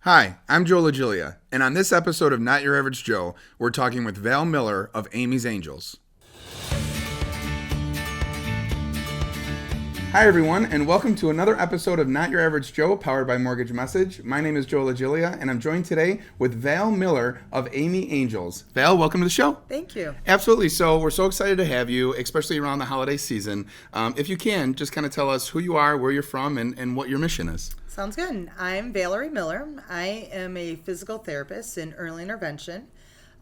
Hi, I'm Joe LaGilia, and on this episode of Not Your Average Joe, we're talking with Val Miller of Amy's Angels. Hi everyone, and welcome to another episode of Not Your Average Joe, powered by Mortgage Message. My name is Joe LaGilia, and I'm joined today with Val Miller of Amy Angels. Val, welcome to the show. Thank you. Absolutely. So we're so excited to have you, especially around the holiday season. If you can, just kind of tell us who you are, where you're from, and what your mission is. Sounds good. I'm Valerie Miller. I am a physical therapist in early intervention.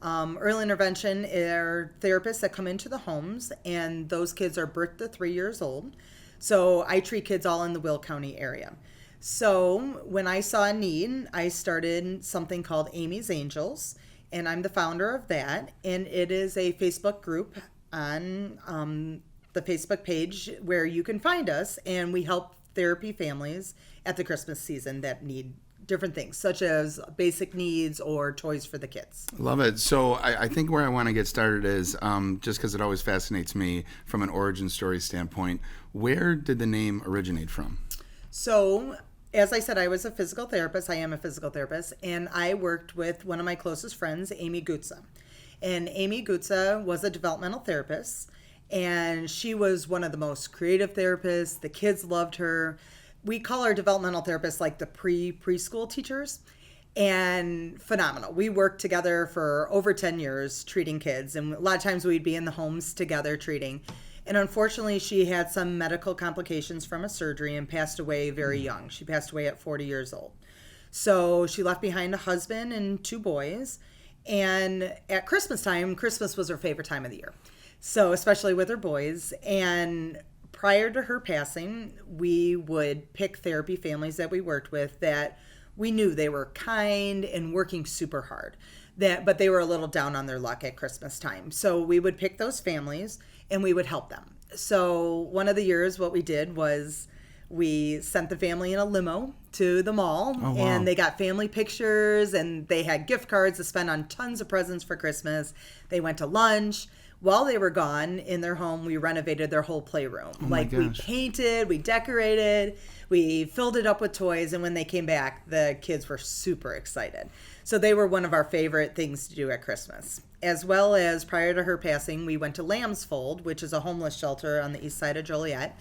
Early intervention are therapists that come into the homes, and those kids are birth to 3 years old. So I treat kids all in the Will County area. So when I saw a need, I started something called Amy's Angels, and I'm the founder of that. And it is a Facebook group on the Facebook page where you can find us, and we help therapy families at the Christmas season that need different things, such as basic needs or toys for the kids. Love it. So I think where I want to get started is, just because it always fascinates me from an origin story standpoint, where did the name originate from? So, as I said, I was a physical therapist. I am a physical therapist, and I worked with one of my closest friends, Amy Gutza. And Amy Gutza was a developmental therapist, and she was one of the most creative therapists. The kids loved her. We call our developmental therapists like the preschool teachers, and phenomenal. We worked together for over 10 years treating kids, and a lot of times we'd be in the homes together treating. And unfortunately, she had some medical complications from a surgery and passed away very young. She passed away at 40 years old. So she left behind a husband and 2 boys. And at Christmas time, Christmas was her favorite time of the year. So especially with her boys. And prior to her passing, we would pick therapy families that we worked with that we knew they were kind and working super hard, but they were a little down on their luck at Christmas time. So we would pick those families and we would help them. So one of the years, what we did was we sent the family in a limo to the mall. Oh, wow. And they got family pictures, and they had gift cards to spend on tons of presents for Christmas. They went to lunch. While they were gone in their home, we renovated their whole playroom. We painted, we decorated, we filled it up with toys, and when they came back, the kids were super excited. So they were one of our favorite things to do at Christmas. As well as prior to her passing, we went to Lamb's Fold, which is a homeless shelter on the east side of Joliet,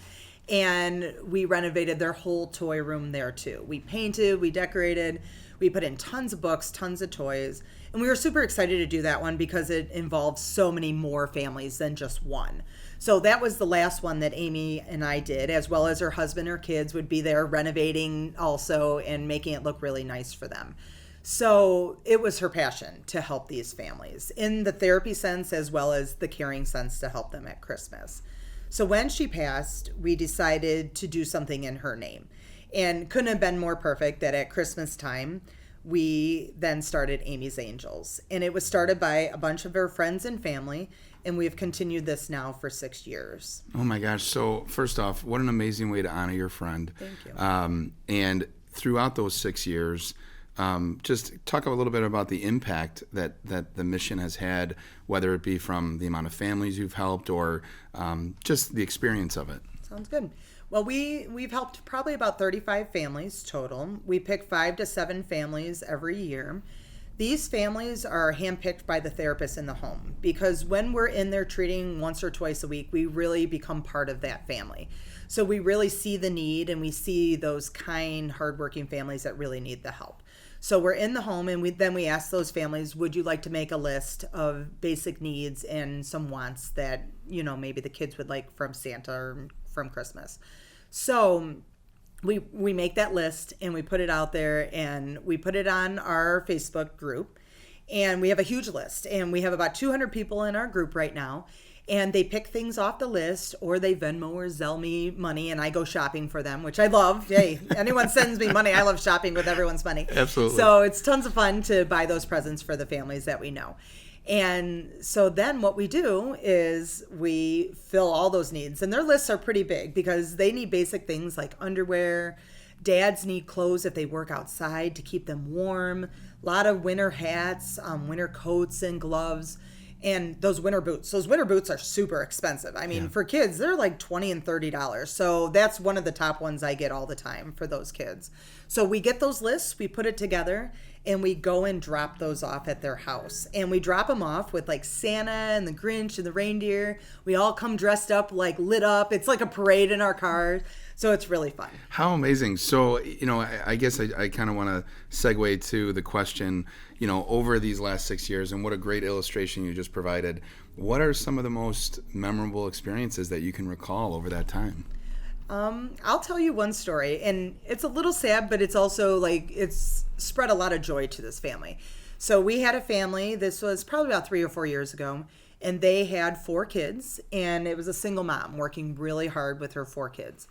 and we renovated their whole toy room there too. We painted, we decorated, we put in tons of books, tons of toys. And we were super excited to do that one because it involved so many more families than just one. So that was the last one that Amy and I did, as well as her husband, her kids would be there renovating also and making it look really nice for them. So it was her passion to help these families in the therapy sense as well as the caring sense to help them at Christmas. So when she passed, we decided to do something in her name. And couldn't have been more perfect that at Christmas time, we then started Amy's Angels. And it was started by a bunch of her friends and family, and we've continued this now for 6 years. Oh my gosh. So first off, what an amazing way to honor your friend. Thank you. And throughout those 6 years, just talk a little bit about the impact that the mission has had, whether it be from the amount of families you've helped or just the experience of it. Sounds good. Well, we've helped probably about 35 families total. We pick 5 to 7 families every year. These families are handpicked by the therapist in the home because when we're in there treating once or twice a week, we really become part of that family. So we really see the need, and we see those kind, hardworking families that really need the help. So we're in the home, and we ask those families, would you like to make a list of basic needs and some wants that, maybe the kids would like from Santa or from Christmas. So we make that list and we put it out there, and we put it on our Facebook group, and we have a huge list, and we have about 200 people in our group right now. And they pick things off the list, or they Venmo or Zelle me money, and I go shopping for them, which I love. Hey, anyone sends me money, I love shopping with everyone's money. Absolutely. So it's tons of fun to buy those presents for the families that we know. And so then what we do is we fill all those needs. And their lists are pretty big because they need basic things like underwear. Dads need clothes if they work outside to keep them warm. A lot of winter hats, winter coats and gloves. And those winter boots are super expensive. I mean, for kids, they're like $20 and $30. So that's one of the top ones I get all the time for those kids. So we get those lists, we put it together, and we go and drop those off at their house. And we drop them off with like Santa and the Grinch and the reindeer. We all come dressed up, like lit up. It's like a parade in our car. So it's really fun. How amazing. So, I guess I kind of want to segue to the question, over these last 6 years, and what a great illustration you just provided. What are some of the most memorable experiences that you can recall over that time? I'll tell you one story, and it's a little sad, but it's also like it's spread a lot of joy to this family. So we had a family, this was probably about 3 or 4 years ago, and they had 4 kids, and it was a single mom working really hard with her 4 kids.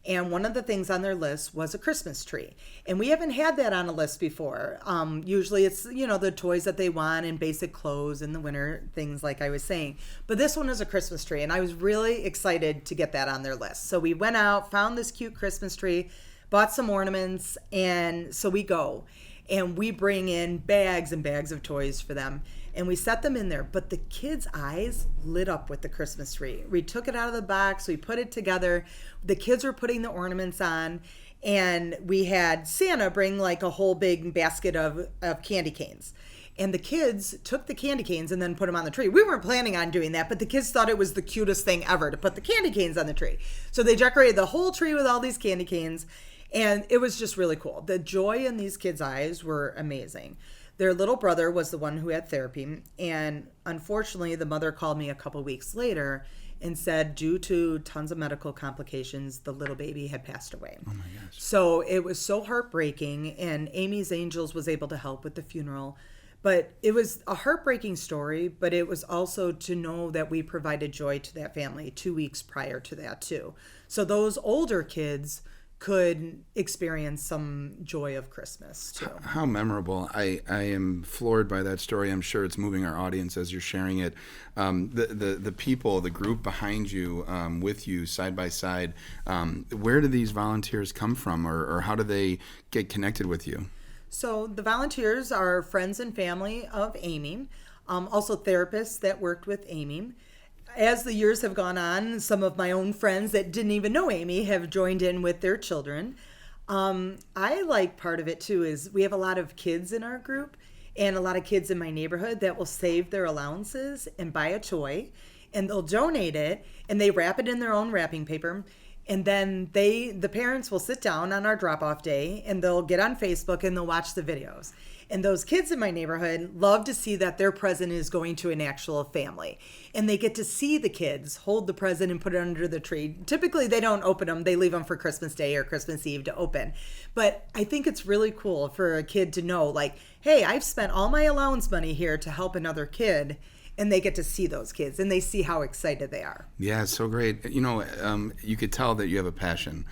And one of the things on their list was a Christmas tree. And we haven't had that on a list before. Usually it's, the toys that they want and basic clothes in the winter, things like I was saying. But this one is a Christmas tree. And I was really excited to get that on their list. So we went out, found this cute Christmas tree, bought some ornaments. And so we go and we bring in bags and bags of toys for them. And we set them in there, but the kids' eyes lit up with the Christmas tree. We took it out of the box, we put it together. The kids were putting the ornaments on, and we had Santa bring like a whole big basket of candy canes. And the kids took the candy canes and then put them on the tree. We weren't planning on doing that, but the kids thought it was the cutest thing ever to put the candy canes on the tree. So they decorated the whole tree with all these candy canes, and it was just really cool. The joy in these kids' eyes were amazing. Their little brother was the one who had therapy, and unfortunately, the mother called me a couple weeks later and said, due to tons of medical complications, the little baby had passed away. Oh my gosh. So it was so heartbreaking, and Amy's Angels was able to help with the funeral. But it was a heartbreaking story, but it was also to know that we provided joy to that family 2 weeks prior to that, too. So those older kids could experience some joy of Christmas too. How memorable. I am floored by that story. I'm sure it's moving our audience as you're sharing it. The people, the group behind you, with you, side by side, where do these volunteers come from, or how do they get connected with you? So the volunteers are friends and family of Amy, also therapists that worked with Amy. As the years have gone on, some of my own friends that didn't even know Amy have joined in with their children. I like part of it too is we have a lot of kids in our group and a lot of kids in my neighborhood that will save their allowances and buy a toy, and they'll donate it and they wrap it in their own wrapping paper. And then the parents will sit down on our drop-off day and they'll get on Facebook and they'll watch the videos. And those kids in my neighborhood love to see that their present is going to an actual family. And they get to see the kids hold the present and put it under the tree. Typically, they don't open them. They leave them for Christmas Day or Christmas Eve to open. But I think it's really cool for a kid to know, like, hey, I've spent all my allowance money here to help another kid. And they get to see those kids and they see how excited they are. Yeah, it's so great. You could tell that you have a passion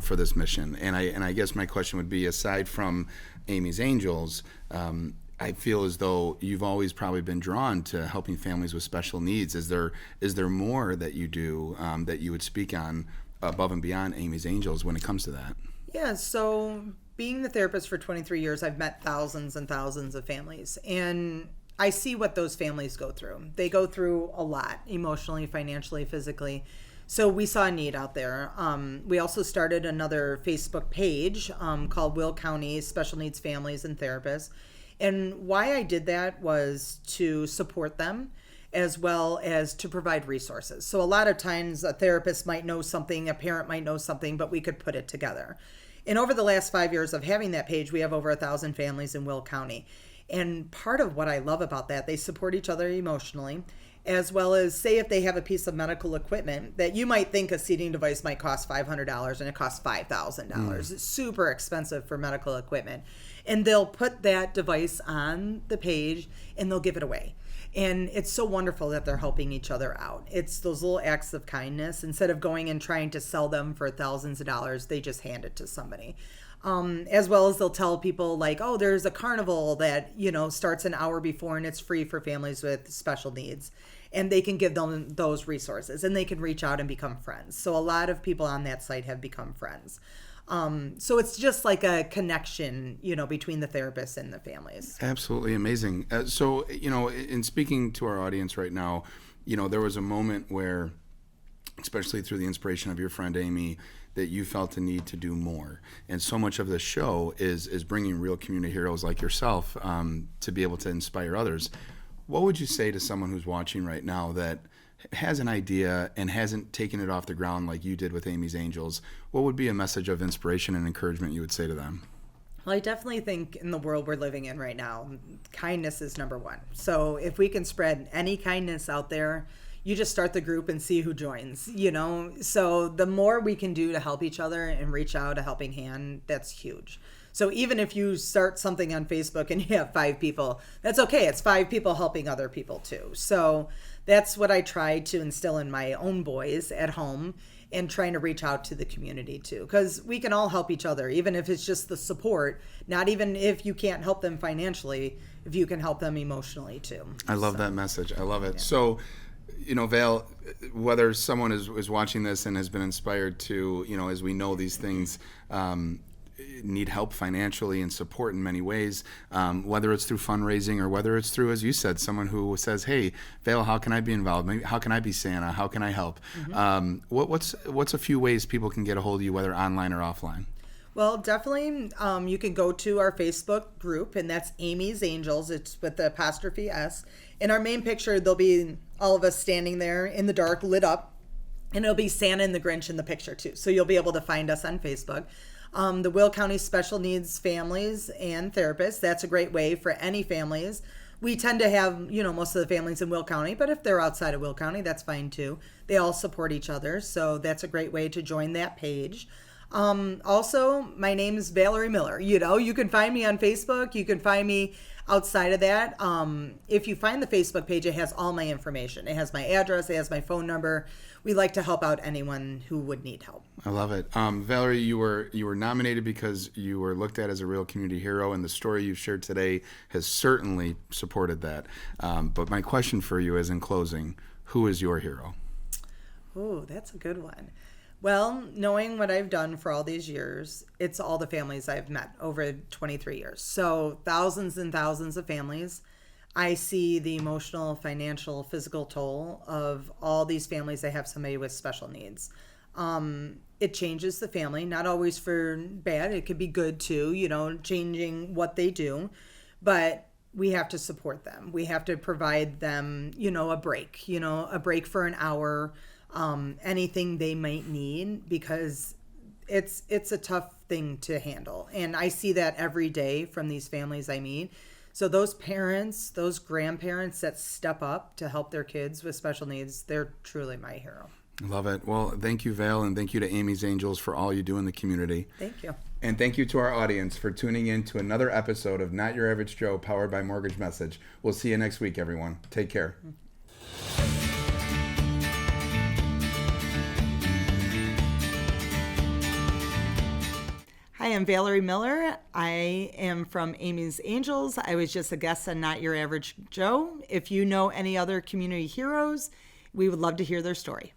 for this mission. And I guess my question would be, aside from Amy's Angels, I feel as though you've always probably been drawn to helping families with special needs. Is there more that you do that you would speak on above and beyond Amy's Angels when it comes to that? Yeah, so being the therapist for 23 years, I've met thousands and thousands of families. And I see what those families go through. They go through a lot, emotionally, financially, physically. So we saw a need out there. We also started another Facebook page called Will County Special Needs Families and Therapists. And why I did that was to support them as well as to provide resources. So a lot of times a therapist might know something, a parent might know something, but we could put it together. And over the last 5 years of having that page, we have over 1,000 families in Will County. And part of what I love about that, they support each other emotionally, as well as, say if they have a piece of medical equipment that you might think a seating device might cost $500 and it costs $5,000. It's super expensive for medical equipment. And they'll put that device on the page and they'll give it away. And it's so wonderful that they're helping each other out. It's those little acts of kindness. Instead of going and trying to sell them for thousands of dollars, they just hand it to somebody. As well as they'll tell people like, oh, there's a carnival that, starts an hour before and it's free for families with special needs. And they can give them those resources and they can reach out and become friends. So a lot of people on that site have become friends. So it's just like a connection, between the therapists and the families. Absolutely amazing. So, in speaking to our audience right now, there was a moment where, especially through the inspiration of your friend Amy, that you felt the need to do more. And so much of the show is bringing real community heroes like yourself to be able to inspire others. What would you say to someone who's watching right now that has an idea and hasn't taken it off the ground like you did with Amy's Angels? What would be a message of inspiration and encouragement you would say to them? Well, I definitely think in the world we're living in right now, kindness is number one. So if we can spread any kindness out there, you just start the group and see who joins, So the more we can do to help each other and reach out a helping hand, that's huge. So even if you start something on Facebook and you have 5 people, that's okay. It's 5 people helping other people too. So that's what I try to instill in my own boys at home, and trying to reach out to the community too, because we can all help each other, even if it's just the support, not even if you can't help them financially, if you can help them emotionally too. I love that message. I love it. Yeah. So, Val, whether someone is watching this and has been inspired to, as we know these things need help financially and support in many ways, whether it's through fundraising or whether it's through, as you said, someone who says, hey, Val, how can I be involved? Maybe how can I be Santa? How can I help? Mm-hmm. What's a few ways people can get a hold of you, whether online or offline? Well, definitely you can go to our Facebook group, and that's Amy's Angels. It's with the apostrophe S. In our main picture, there'll be all of us standing there in the dark, lit up, and it'll be Santa and the Grinch in the picture too. So you'll be able to find us on Facebook. The Will County Special Needs Families and Therapists, that's a great way for any families. We tend to have, most of the families in Will County, but if they're outside of Will County, that's fine too. They all support each other, so that's a great way to join that page. Also, my name is Valerie Miller. You can find me on Facebook. You can find me outside of that. If you find the Facebook page, it has all my information. It has my address. It has my phone number. We like to help out anyone who would need help. I love it. Valerie, you were nominated because you were looked at as a real community hero, and the story you've shared today has certainly supported that. But my question for you is, in closing, who is your hero? Oh, that's a good one. Well, knowing what I've done for all these years, it's all the families I've met over 23 years. So thousands and thousands of families. I see the emotional, financial, physical toll of all these families that have somebody with special needs. It changes the family, not always for bad. It could be good too, changing what they do. But we have to support them. We have to provide them, a break for an hour, anything they might need, because it's a tough thing to handle. And I see that every day from these families I meet. So those parents, those grandparents that step up to help their kids with special needs, they're truly my hero. Love it. Well, thank you, Val, and thank you to Amy's Angels for all you do in the community. Thank you. And thank you to our audience for tuning in to another episode of Not Your Average Joe, powered by Mortgage Message. We'll see you next week, everyone. Take care. Hi, I'm Valerie Miller. I am from Amy's Angels. I was just a guest on Not Your Average Joe. If you know any other community heroes, we would love to hear their story.